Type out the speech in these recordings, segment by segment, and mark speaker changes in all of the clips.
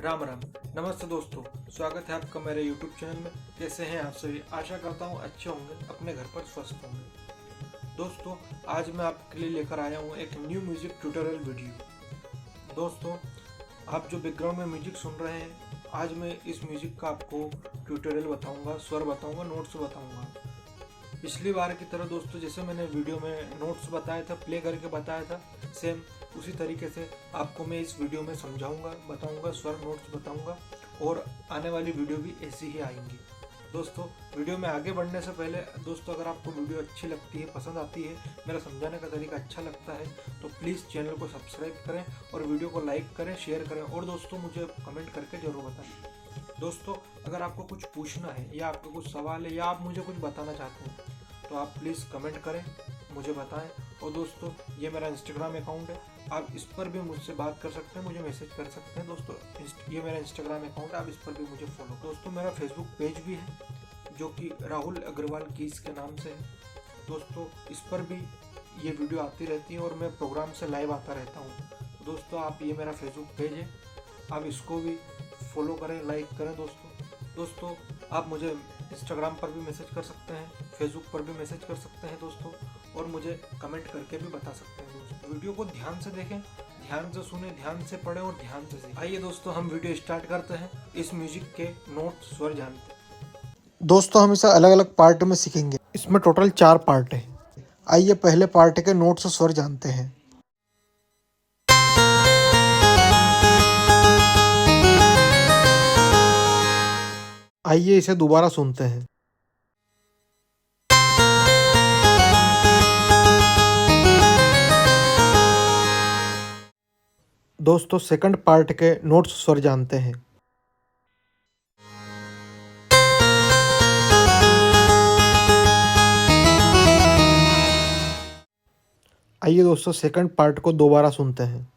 Speaker 1: राम राम। नमस्ते दोस्तों, स्वागत है आपका मेरे YouTube चैनल में। कैसे हैं आप सभी? आशा करता हूँ अच्छे होंगे, अपने घर पर स्वस्थ होंगे। दोस्तों, आज मैं आपके लिए लेकर आया हूँ एक न्यू म्यूजिक ट्यूटोरियल वीडियो। दोस्तों, आप जो बैकग्राउंड में म्यूजिक सुन रहे हैं, आज मैं इस म्यूजिक का आपको ट्यूटोरियल बताऊँगा, स्वर बताऊँगा, नोट्स बताऊँगा। पिछली बार की तरह दोस्तों, जैसे मैंने वीडियो में नोट्स बताया था, प्ले करके बताया था, सेम उसी तरीके से आपको मैं इस वीडियो में समझाऊंगा, बताऊंगा, स्वर नोट्स बताऊंगा और आने वाली वीडियो भी ऐसी ही आएंगी। दोस्तों, वीडियो में आगे बढ़ने से पहले दोस्तों, अगर आपको वीडियो अच्छी लगती है, पसंद आती है, मेरा समझाने का तरीका अच्छा लगता है, तो प्लीज़ चैनल को सब्सक्राइब करें और वीडियो को लाइक करें, शेयर करें और दोस्तों मुझे कमेंट करके ज़रूर बताएं। दोस्तों, अगर आपको कुछ पूछना है या आपका कुछ सवाल है या आप मुझे कुछ बताना चाहते हैं तो आप प्लीज़ कमेंट करें, मुझे बताएं। और दोस्तों, ये मेरा इंस्टाग्राम अकाउंट है, आप इस पर भी मुझसे बात कर सकते हैं, मुझे मैसेज कर सकते हैं। दोस्तों, ये मेरा इंस्टाग्राम अकाउंट है, आप इस पर भी मुझे फॉलो। दोस्तों, मेरा फेसबुक पेज भी है जो कि राहुल अग्रवाल कीस के नाम से है। दोस्तों, इस पर भी ये वीडियो आती रहती है और मैं प्रोग्राम से लाइव आता रहता हूँ। तो दोस्तों, आप ये मेरा फेसबुक पेज है, आप इसको भी फॉलो करें, लाइक करें। दोस्तों, आप मुझे इंस्टाग्राम पर भी मैसेज कर सकते हैं, फेसबुक पर भी मैसेज कर सकते हैं दोस्तों, और मुझे कमेंट करके भी बता सकते हैं। दोस्तों, वीडियो को ध्यान से देखें, ध्यान से सुने, ध्यान से पढ़ें और ध्यान से सीखें। आइए दोस्तों, हम वीडियो स्टार्ट करते हैं। इस म्यूजिक के नोट स्वर जानते हैं।
Speaker 2: दोस्तों, हम इसे अलग अलग पार्ट में सीखेंगे। इसमें टोटल 4 पार्ट हैं। आइए पहले पार्ट के नोट्स और स्वर जानते हैं। आइए इसे दोबारा सुनते हैं। दोस्तों, सेकंड पार्ट के नोट्स स्वर जानते हैं। आइए दोस्तों, सेकंड पार्ट को दोबारा सुनते हैं।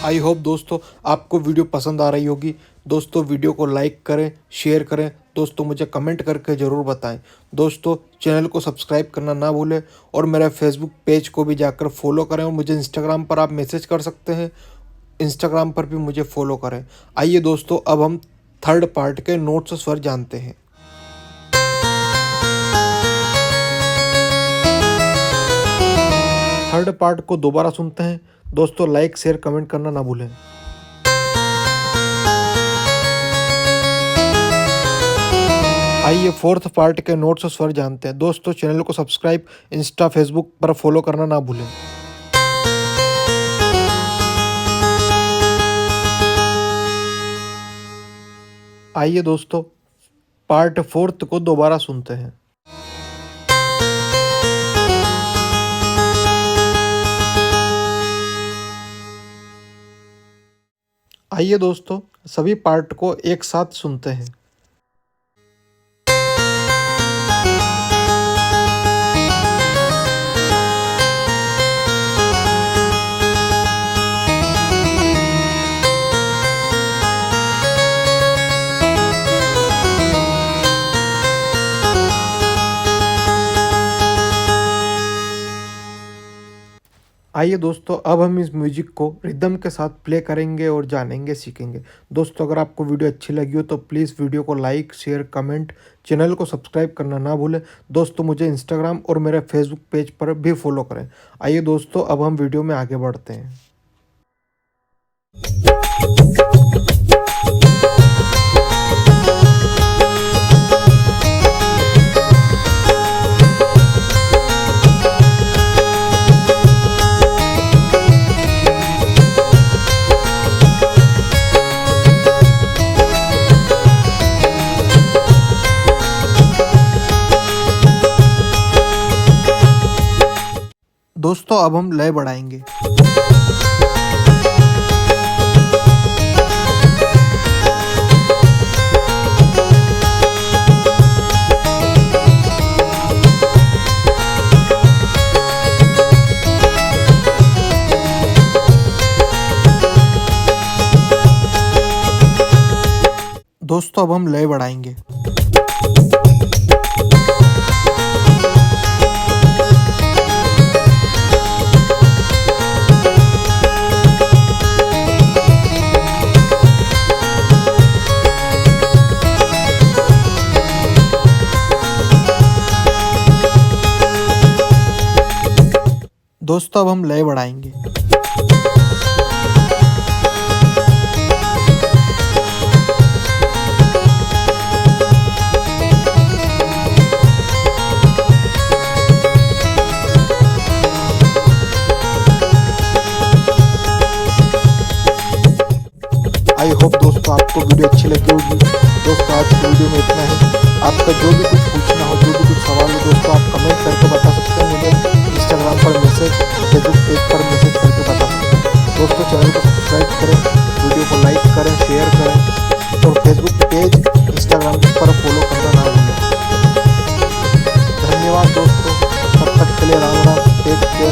Speaker 2: आई होप दोस्तों आपको वीडियो पसंद आ रही होगी। दोस्तों, वीडियो को लाइक करें, शेयर करें। दोस्तों, मुझे कमेंट करके ज़रूर बताएं। दोस्तों, चैनल को सब्सक्राइब करना ना भूलें और मेरे फेसबुक पेज को भी जाकर फॉलो करें और मुझे इंस्टाग्राम पर आप मैसेज कर सकते हैं, इंस्टाग्राम पर भी मुझे फॉलो करें। आइए दोस्तों, अब हम थर्ड पार्ट के नोट्स स्वर जानते हैं। थर्ड पार्ट को दोबारा सुनते हैं। दोस्तों, लाइक शेयर कमेंट करना ना भूलें। आइए फोर्थ पार्ट के नोट्स और स्वर जानते हैं। दोस्तों, चैनल को सब्सक्राइब, इंस्टा फेसबुक पर फॉलो करना ना भूलें। आइए दोस्तों, पार्ट फोर्थ को दोबारा सुनते हैं। आइए दोस्तों, सभी पार्ट को एक साथ सुनते हैं। आइए दोस्तों, अब हम इस म्यूजिक को रिदम के साथ प्ले करेंगे और जानेंगे, सीखेंगे। दोस्तों, अगर आपको वीडियो अच्छी लगी हो तो प्लीज़ वीडियो को लाइक शेयर कमेंट, चैनल को सब्सक्राइब करना ना भूलें। दोस्तों, मुझे इंस्टाग्राम और मेरे फेसबुक पेज पर भी फॉलो करें। आइए दोस्तों, अब हम वीडियो में आगे बढ़ते हैं। दोस्तों, अब हम लय बढ़ाएंगे। दोस्तों, अब हम लय बढ़ाएंगे। दोस्तों अब हम लय बढ़ाएंगे। आई होप दोस्तों आपको वीडियो अच्छी लगी होगी। दोस्तों आज की वीडियो में इतना ही। आपका जो भी कुछ पूछना हो, जो भी कुछ सवाल हो दोस्तों, आप कमेंट करके बता सकते हैं मुझे। इंस्टाग्राम पर मैसेज, फेसबुक पेज पर मैसेज करके बता सकते हैं। दोस्तों चैनल को सब्सक्राइब करें, वीडियो को लाइक करें, शेयर करें और फेसबुक पेज, इंस्टाग्राम पर फॉलो करना ना भूलें। धन्यवाद दोस्तों, तब तक के लिए राम राम, टेक केयर।